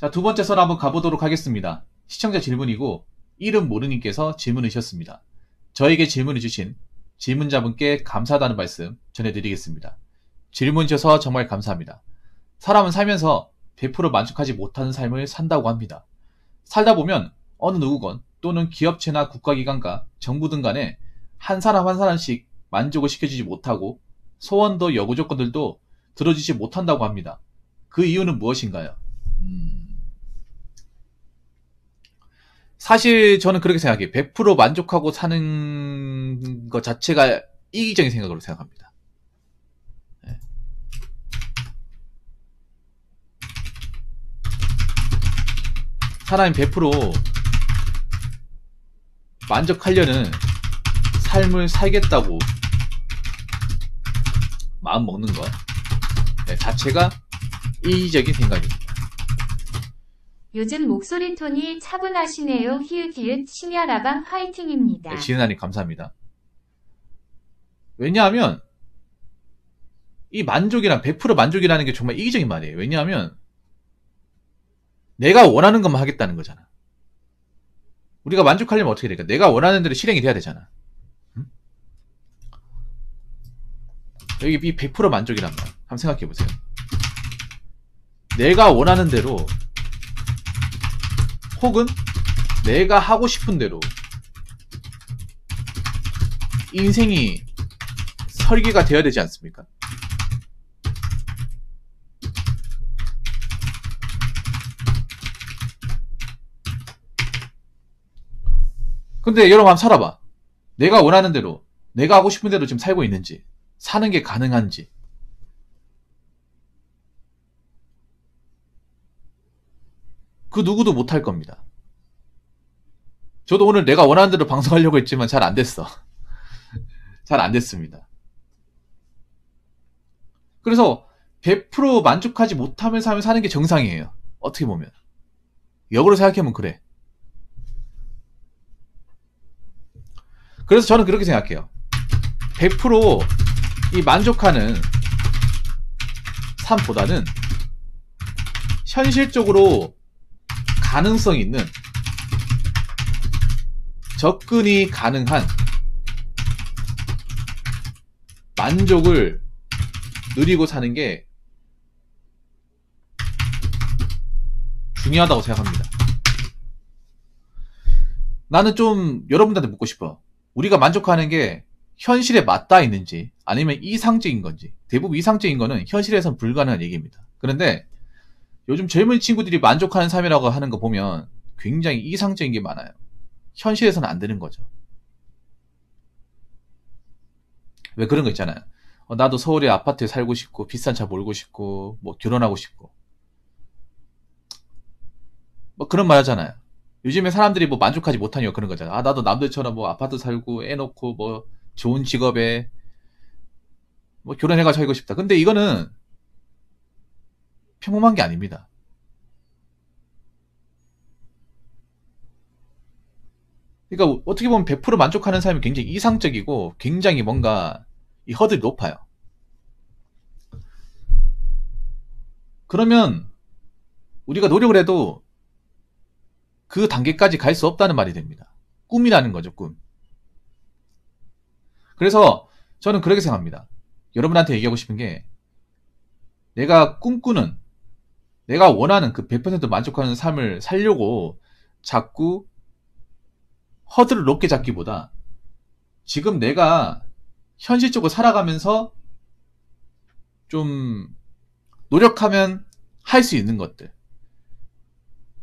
자, 두 번째 설 한번 가보도록 하겠습니다. 시청자 질문이고 이름 모르님께서 질문을 주셨습니다. 저에게 질문을 주신 질문자분께 감사하다는 말씀 전해드리겠습니다. 질문 주셔서 정말 감사합니다. 사람은 살면서 100% 만족하지 못하는 삶을 산다고 합니다. 살다 보면 어느 누구건 또는 기업체나 국가기관과 정부 등 간에 한 사람 한 사람씩 만족을 시켜주지 못하고 소원도 여구 조건들도 들어주지 못한다고 합니다. 그 이유는 무엇인가요? 사실 저는 그렇게 생각해요. 100% 만족하고 사는 것 자체가 이기적인 생각으로 생각합니다. 네. 사람이 100% 만족하려는 삶을 살겠다고 마음 먹는 것 자체가 이기적인 생각입니다. 요즘 목소리 톤이 차분하시네요. 히읗히읗 심야라방 화이팅입니다. 네, 지은아님 감사합니다. 왜냐하면 이 만족이란 100% 만족이라는 게 정말 이기적인 말이에요. 왜냐하면 내가 원하는 것만 하겠다는 거잖아. 우리가 만족하려면 어떻게 될까? 내가 원하는 대로 실행이 돼야 되잖아. 응? 여기 이 100% 만족이란 말 한번 생각해 보세요. 내가 원하는 대로 혹은 내가 하고 싶은 대로 인생이 설계가 되어야 되지 않습니까? 근데 여러분 한번 살아봐. 내가 원하는 대로 내가 하고 싶은 대로 지금 살고 있는지 사는 게 가능한지 그 누구도 못할 겁니다. 저도 오늘 내가 원하는 대로 방송하려고 했지만 잘 안 됐어. 잘 안 됐습니다. 그래서 100% 만족하지 못하면서 사는 게 정상이에요. 어떻게 보면. 역으로 생각하면 그래. 그래서 저는 그렇게 생각해요. 100% 이 만족하는 삶보다는 현실적으로 가능성 있는 접근이 가능한 만족을 누리고 사는 게 중요하다고 생각합니다. 나는 좀 여러분들한테 묻고 싶어. 우리가 만족하는 게 현실에 맞닿아 있는지 아니면 이상적인 건지. 대부분 이상적인 거는 현실에선 불가능한 얘기입니다. 그런데 요즘 젊은 친구들이 만족하는 삶이라고 하는 거 보면 굉장히 이상적인 게 많아요. 현실에서는 안 되는 거죠. 왜 그런 거 있잖아요. 나도 서울의 아파트에 살고 싶고 비싼 차 몰고 싶고 뭐 결혼하고 싶고 뭐 그런 말 하잖아요. 요즘에 사람들이 뭐 만족하지 못한 이유가 그런 거잖아요. 아 나도 남들처럼 뭐 아파트 살고 애 놓고 뭐 좋은 직업에 뭐 결혼해가 살고 싶다. 근데 이거는 평범한 게 아닙니다. 그러니까 어떻게 보면 100% 만족하는 삶이 굉장히 이상적이고 굉장히 뭔가 이 허들이 높아요. 그러면 우리가 노력을 해도 그 단계까지 갈 수 없다는 말이 됩니다. 꿈이라는 거죠, 꿈. 그래서 저는 그렇게 생각합니다. 여러분한테 얘기하고 싶은 게 내가 꿈꾸는 내가 원하는 그 100% 만족하는 삶을 살려고 자꾸 허들을 높게 잡기보다 지금 내가 현실적으로 살아가면서 좀 노력하면 할 수 있는 것들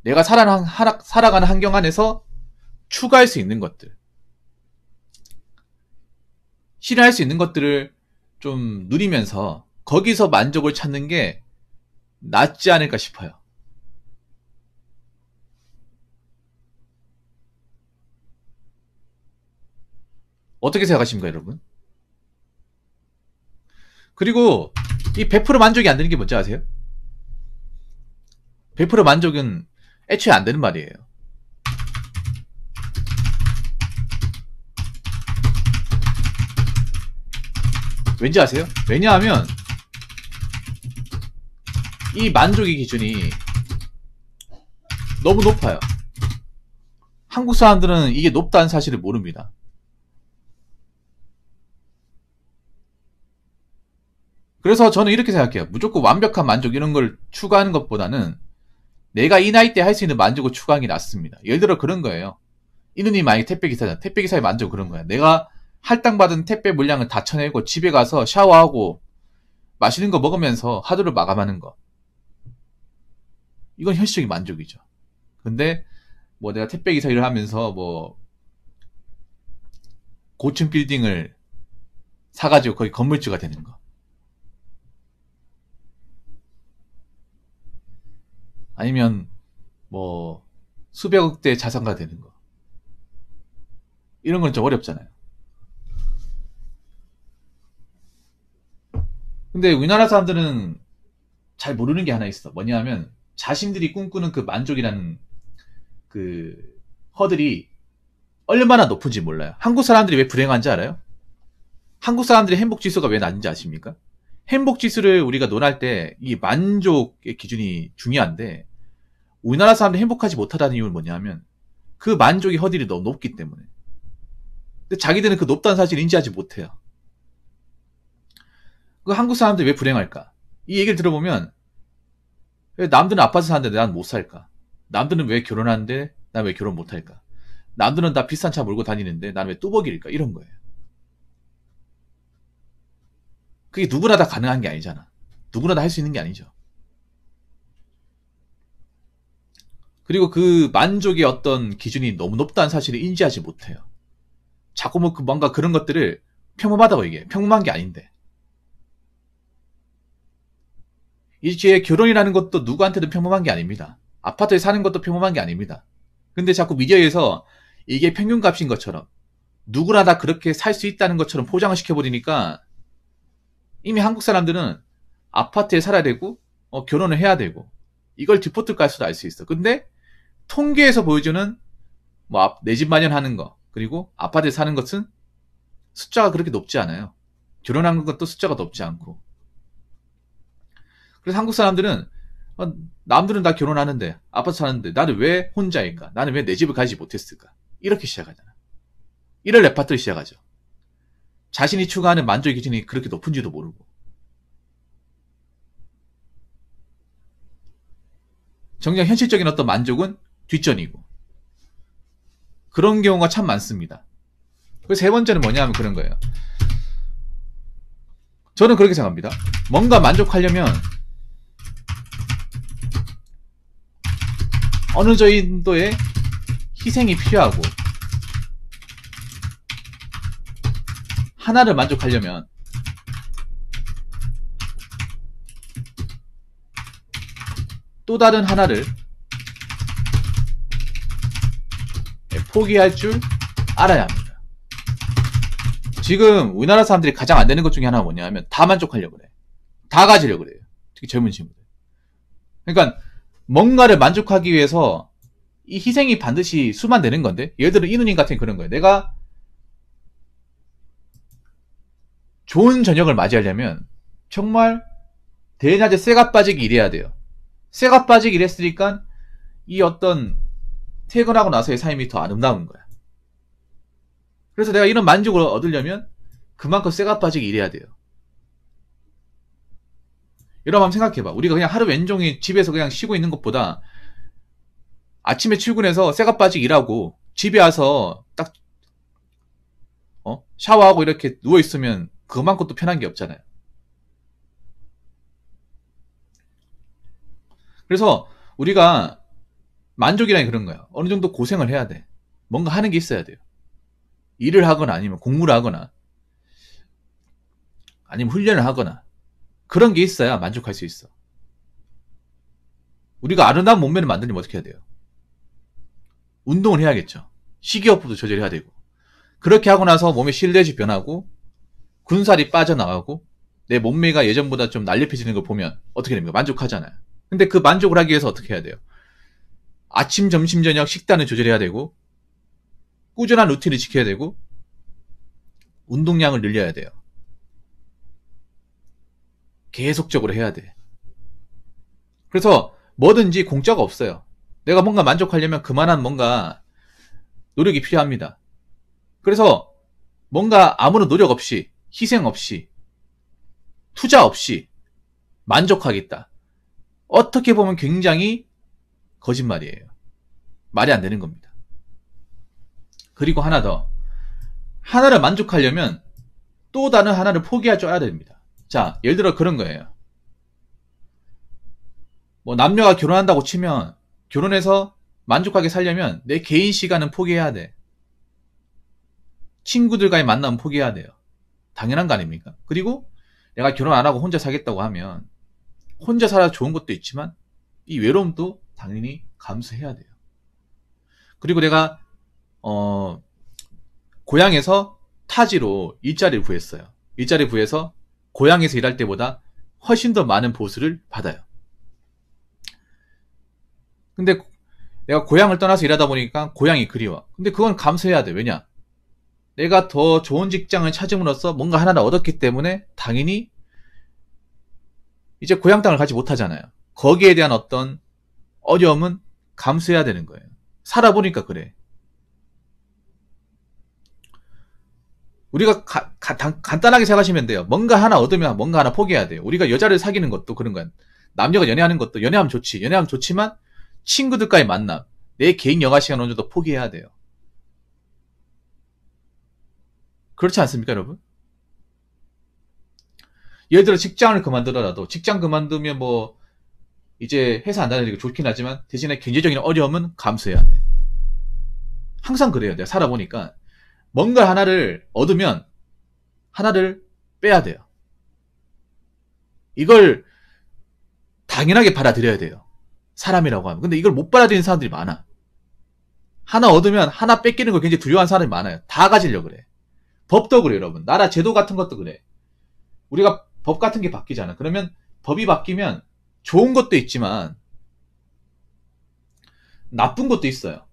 내가 살아가는 환경 안에서 추가할 수 있는 것들 실현할 수 있는 것들을 좀 누리면서 거기서 만족을 찾는 게 낫지 않을까 싶어요. 어떻게 생각하십니까, 여러분? 그리고 이 100% 만족이 안 되는 게 뭔지 아세요? 100% 만족은 애초에 안 되는 말이에요. 왠지 아세요? 왜냐하면 이 만족의 기준이 너무 높아요. 한국 사람들은 이게 높다는 사실을 모릅니다. 그래서 저는 이렇게 생각해요. 무조건 완벽한 만족 이런 걸 추구하는 것보다는 내가 이 나이 때 할 수 있는 만족을 추구하는 게 낫습니다. 예를 들어 그런 거예요. 이누님 만약에 택배기사잖아. 택배기사의 만족 그런 거야. 내가 할당받은 택배 물량을 다 쳐내고 집에 가서 샤워하고 맛있는 거 먹으면서 하루를 마감하는 거. 이건 현실적인 만족이죠. 근데 뭐 내가 택배기사 일을 하면서 뭐 고층 빌딩을 사가지고 거기 건물주가 되는 거. 아니면 뭐 수백억대 자산가 되는 거. 이런 건 좀 어렵잖아요. 근데 우리나라 사람들은 잘 모르는 게 하나 있어. 뭐냐면 자신들이 꿈꾸는 그 만족이라는 그 허들이 얼마나 높은지 몰라요. 한국 사람들이 왜 불행한지 알아요? 한국 사람들의 행복 지수가 왜 낮은지 아십니까? 행복 지수를 우리가 논할 때 이 만족의 기준이 중요한데 우리나라 사람들이 행복하지 못하다는 이유는 뭐냐면 그 만족의 허들이 너무 높기 때문에. 근데 자기들은 그 높다는 사실을 인지하지 못해요. 그 한국 사람들이 왜 불행할까? 이 얘기를 들어보면 왜 남들은 아파트 사는데 난 못 살까? 남들은 왜 결혼하는데 난 왜 결혼 못 할까? 남들은 다 비싼 차 몰고 다니는데 난 왜 뚜벅일까? 이런 거예요. 그게 누구나 다 가능한 게 아니잖아. 누구나 다 할 수 있는 게 아니죠. 그리고 그 만족의 어떤 기준이 너무 높다는 사실을 인지하지 못해요. 자꾸 뭐 뭔가 그런 것들을 평범하다고 얘기해요. 평범한 게 아닌데. 이제 결혼이라는 것도 누구한테도 평범한 게 아닙니다. 아파트에 사는 것도 평범한 게 아닙니다. 근데 자꾸 미디어에서 이게 평균값인 것처럼 누구나 다 그렇게 살 수 있다는 것처럼 포장을 시켜버리니까 이미 한국 사람들은 아파트에 살아야 되고 결혼을 해야 되고 이걸 디포트 깔수도 알 수 있어. 근데 통계에서 보여주는 뭐 내 집 마련하는 거 그리고 아파트에 사는 것은 숫자가 그렇게 높지 않아요. 결혼하는 것도 숫자가 높지 않고. 그래서 한국 사람들은 남들은 다 결혼하는데 아파트 사는데 나는 왜 혼자일까? 나는 왜 내 집을 가지지 못했을까? 이렇게 시작하잖아. 이럴 레파토리 시작하죠. 자신이 추구하는 만족의 기준이 그렇게 높은지도 모르고. 정작 현실적인 어떤 만족은 뒷전이고. 그런 경우가 참 많습니다. 그리고 세 번째는 뭐냐면 그런 거예요. 저는 그렇게 생각합니다. 뭔가 만족하려면 어느 정도의 희생이 필요하고 하나를 만족하려면 또 다른 하나를 포기할 줄 알아야 합니다. 지금 우리나라 사람들이 가장 안 되는 것 중에 하나가 뭐냐면 다 만족하려고 그래. 다 가지려고 그래요. 특히 젊은 친구들. 그러니까 뭔가를 만족하기 위해서 이 희생이 반드시 수반되는 건데 예를 들어 이누님 같은 그런 거예요. 내가 좋은 저녁을 맞이하려면 정말 대낮에 쇠가 빠지기 일해야 돼요. 쇠가 빠지기 일했으니까 이 어떤 퇴근하고 나서의 삶이 더 아름다운 거야. 그래서 내가 이런 만족을 얻으려면 그만큼 쇠가 빠지기 일해야 돼요. 여러분 한번 생각해봐. 우리가 그냥 하루 왼종일 집에서 그냥 쉬고 있는 것보다 아침에 출근해서 쇠가 빠지기 일하고 집에 와서 딱 샤워하고 이렇게 누워있으면 그만큼 또 편한 게 없잖아요. 그래서 우리가 만족이라는 그런 거야. 어느 정도 고생을 해야 돼. 뭔가 하는 게 있어야 돼요. 일을 하거나 아니면 공부를 하거나 아니면 훈련을 하거나 그런 게 있어야 만족할 수 있어. 우리가 아름다운 몸매를 만들려면 어떻게 해야 돼요? 운동을 해야겠죠. 식이요법도 조절해야 되고 그렇게 하고 나서 몸의 실내시 변하고 군살이 빠져나가고 내 몸매가 예전보다 좀 날렵해지는 걸 보면 어떻게 됩니까? 만족하잖아요. 근데 그 만족을 하기 위해서 어떻게 해야 돼요? 아침, 점심, 저녁 식단을 조절해야 되고 꾸준한 루틴을 지켜야 되고 운동량을 늘려야 돼요. 계속적으로 해야 돼. 그래서 뭐든지 공짜가 없어요. 내가 뭔가 만족하려면 그만한 뭔가 노력이 필요합니다. 그래서 뭔가 아무런 노력 없이, 희생 없이, 투자 없이 만족하겠다. 어떻게 보면 굉장히 거짓말이에요. 말이 안 되는 겁니다. 그리고 하나 더. 하나를 만족하려면 또 다른 하나를 포기해줘야 됩니다. 자, 예를 들어 그런 거예요. 뭐 남녀가 결혼한다고 치면 결혼해서 만족하게 살려면 내 개인 시간은 포기해야 돼. 친구들과의 만남은 포기해야 돼요. 당연한 거 아닙니까? 그리고 내가 결혼 안 하고 혼자 살겠다고 하면 혼자 살아 좋은 것도 있지만 이 외로움도 당연히 감수해야 돼요. 그리고 내가 고향에서 타지로 일자리를 구했어요. 일자리 구해서 고향에서 일할 때보다 훨씬 더 많은 보수를 받아요. 근데 내가 고향을 떠나서 일하다 보니까 고향이 그리워. 근데 그건 감수해야 돼. 왜냐? 내가 더 좋은 직장을 찾음으로써 뭔가 하나를 얻었기 때문에 당연히 이제 고향 땅을 가지 못하잖아요. 거기에 대한 어떤 어려움은 감수해야 되는 거예요. 살아보니까 그래. 우리가 간단하게 생각하시면 돼요. 뭔가 하나 얻으면 뭔가 하나 포기해야 돼요. 우리가 여자를 사귀는 것도 그런 거야. 남녀가 연애하는 것도 연애하면 좋지. 연애하면 좋지만 친구들과의 만남, 내 개인 여가 시간 어느 정도 포기해야 돼요. 그렇지 않습니까, 여러분? 예를 들어 직장을 그만두더라도 직장 그만두면 뭐 이제 회사 안 다니는 게 좋긴 하지만 대신에 경제적인 어려움은 감수해야 돼. 항상 그래요. 내가 살아보니까 뭔가 하나를 얻으면 하나를 빼야 돼요. 이걸 당연하게 받아들여야 돼요. 사람이라고 하면. 근데 이걸 못 받아들이는 사람들이 많아. 하나 얻으면 하나 뺏기는 걸 굉장히 두려워하는 사람이 많아요. 다 가지려고 그래. 법도 그래요, 여러분. 나라 제도 같은 것도 그래. 우리가 법 같은 게 바뀌잖아. 그러면 법이 바뀌면 좋은 것도 있지만 나쁜 것도 있어요.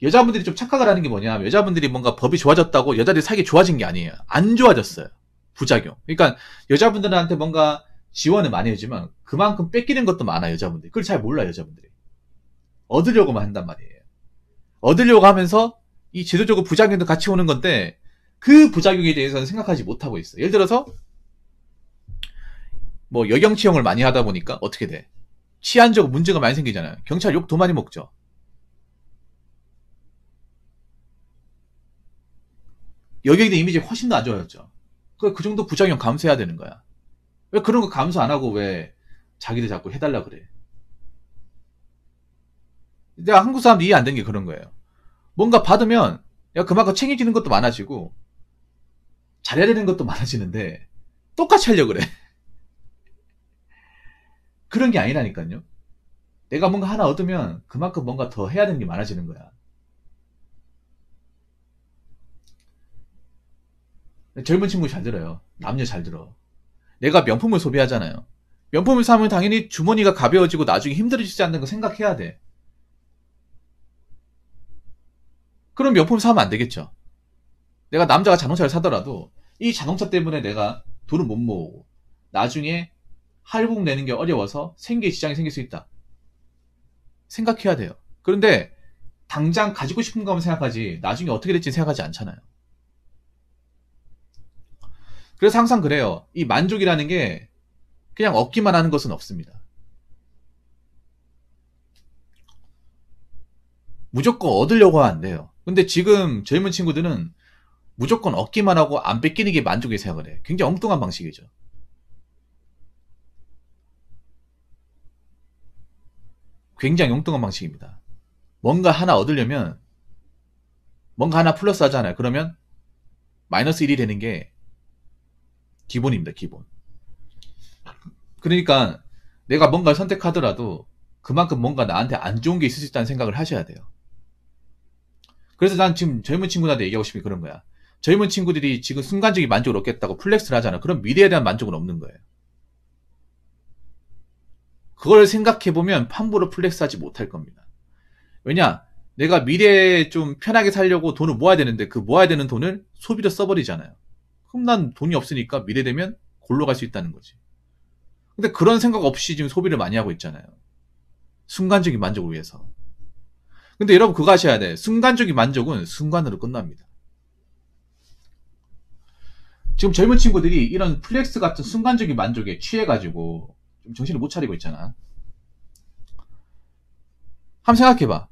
여자분들이 좀 착각을 하는 게 뭐냐면 여자분들이 뭔가 법이 좋아졌다고 여자들이 살기 좋아진 게 아니에요. 안 좋아졌어요. 부작용. 그러니까 여자분들한테 뭔가 지원을 많이 해주지만 그만큼 뺏기는 것도 많아요. 여자분들이. 그걸 잘 몰라요. 여자분들이. 얻으려고만 한단 말이에요. 얻으려고 하면서 이 제도적으로 부작용도 같이 오는 건데 그 부작용에 대해서는 생각하지 못하고 있어요. 예를 들어서 뭐 여경치용을 많이 하다 보니까 어떻게 돼? 치안적 문제가 많이 생기잖아요. 경찰 욕도 많이 먹죠. 여경에 대한 이미지가 훨씬 더 안 좋아졌죠. 그 정도 부작용 감수해야 되는 거야. 왜 그런 거 감수 안 하고 왜 자기들 자꾸 해달라 그래? 내가 한국 사람도 이해 안 되는 게 그런 거예요. 뭔가 받으면 야 그만큼 책임지는 것도 많아지고 잘해야 되는 것도 많아지는데 똑같이 하려고 그래. 그런 게 아니라니까요. 내가 뭔가 하나 얻으면 그만큼 뭔가 더 해야 되는 게 많아지는 거야. 젊은 친구 잘 들어요. 남녀 잘 들어. 내가 명품을 소비하잖아요. 명품을 사면 당연히 주머니가 가벼워지고 나중에 힘들어지지 않는 거 생각해야 돼. 그럼 명품 사면 안 되겠죠. 내가 남자가 자동차를 사더라도 이 자동차 때문에 내가 돈을 못 모으고 나중에 할부 내는 게 어려워서 생계 지장이 생길 수 있다. 생각해야 돼요. 그런데 당장 가지고 싶은 것만 생각하지 나중에 어떻게 될지 생각하지 않잖아요. 그래서 항상 그래요. 이 만족이라는 게 그냥 얻기만 하는 것은 없습니다. 무조건 얻으려고 하면 안 돼요. 근데 지금 젊은 친구들은 무조건 얻기만 하고 안 뺏기는 게 만족이 생각을 해요. 굉장히 엉뚱한 방식이죠. 굉장히 엉뚱한 방식입니다. 뭔가 하나 얻으려면 뭔가 하나 플러스 하잖아요. 그러면 마이너스 1이 되는 게 기본입니다. 기본. 그러니까 내가 뭔가를 선택하더라도 그만큼 뭔가 나한테 안 좋은 게 있을 수 있다는 생각을 하셔야 돼요. 그래서 난 지금 젊은 친구들한테 얘기하고 싶은 게 그런 거야. 젊은 친구들이 지금 순간적인 만족을 얻겠다고 플렉스를 하잖아. 그럼 미래에 대한 만족은 없는 거예요. 그걸 생각해보면 함부로 플렉스하지 못할 겁니다. 왜냐? 내가 미래에 좀 편하게 살려고 돈을 모아야 되는데 그 모아야 되는 돈을 소비로 써버리잖아요. 그럼 난 돈이 없으니까 미래 되면 골로 갈 수 있다는 거지. 근데 그런 생각 없이 지금 소비를 많이 하고 있잖아요. 순간적인 만족을 위해서. 근데 여러분 그거 아셔야 돼. 순간적인 만족은 순간으로 끝납니다. 지금 젊은 친구들이 이런 플렉스 같은 순간적인 만족에 취해가지고 좀 정신을 못 차리고 있잖아. 한번 생각해봐.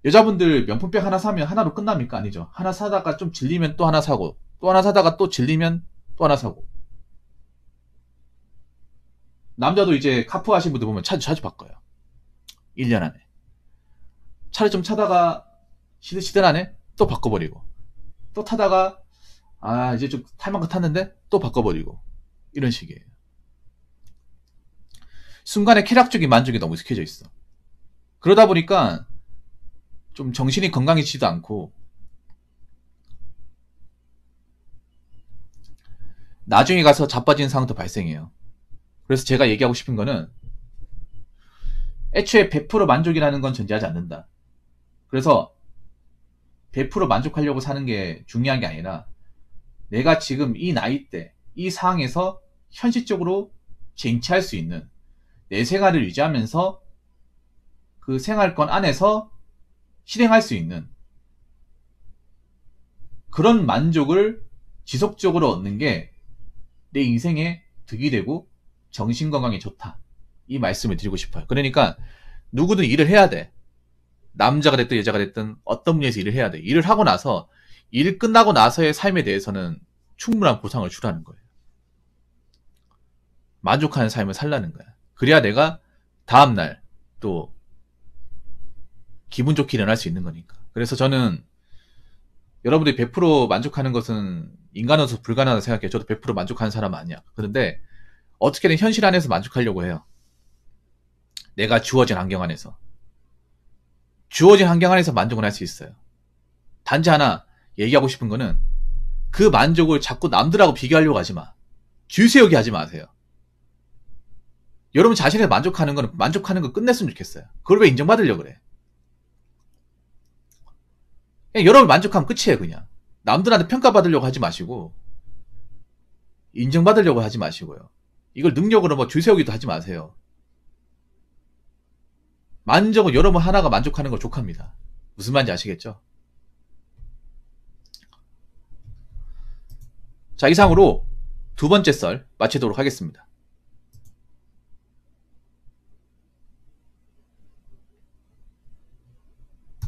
여자분들 명품백 하나 사면 하나로 끝납니까? 아니죠. 하나 사다가 좀 질리면 또 하나 사고, 또 하나 사다가 또 질리면 또 하나 사고. 남자도 이제 카푸 하신 분들 보면 차도 자주 바꿔요. 1년 안에. 차를 좀 타다가 시들 안에 또 바꿔버리고, 또 타다가 이제 좀 탈 만큼 탔는데 또 바꿔버리고, 이런 식이에요. 순간의 쾌락적인 만족이 너무 익숙해져 있어. 그러다 보니까 좀 정신이 건강해지지도 않고 나중에 가서 자빠지는 상황도 발생해요. 그래서 제가 얘기하고 싶은 거는 애초에 100% 만족이라는 건 존재하지 않는다. 그래서 100% 만족하려고 사는 게 중요한 게 아니라 내가 지금 이 나이 때, 이 상황에서 현실적으로 쟁취할 수 있는 내 생활을 유지하면서 그 생활권 안에서 실행할 수 있는 그런 만족을 지속적으로 얻는 게 내 인생의 득이 되고 정신건강에 좋다. 이 말씀을 드리고 싶어요. 그러니까 누구든 일을 해야 돼. 남자가 됐든 여자가 됐든 어떤 분야에서 일을 해야 돼. 일을 하고 나서 일 끝나고 나서의 삶에 대해서는 충분한 보상을 주라는 거예요. 만족하는 삶을 살라는 거야. 그래야 내가 다음날 또 기분 좋게 일어날 수 있는 거니까. 그래서 저는 여러분들이 100% 만족하는 것은 인간으로서 불가능하다고 생각해요. 저도 100% 만족하는 사람은 아니야. 그런데 어떻게든 현실 안에서 만족하려고 해요. 내가 주어진 환경 안에서. 주어진 환경 안에서 만족을 할 수 있어요. 단지 하나 얘기하고 싶은 거는 그 만족을 자꾸 남들하고 비교하려고 하지 마. 줄세우기 하지 마세요. 여러분 자신에 만족하는 거는 만족하는 거 끝냈으면 좋겠어요. 그걸 왜 인정받으려고 그래? 그냥 여러분 만족하면 끝이에요. 그냥 남들한테 평가받으려고 하지 마시고 인정받으려고 하지 마시고요. 이걸 능력으로 뭐 줄세우기도 하지 마세요. 만족은 여러분 하나가 만족하는 걸 족합니다. 무슨 말인지 아시겠죠? 자, 이상으로 두 번째 썰 마치도록 하겠습니다.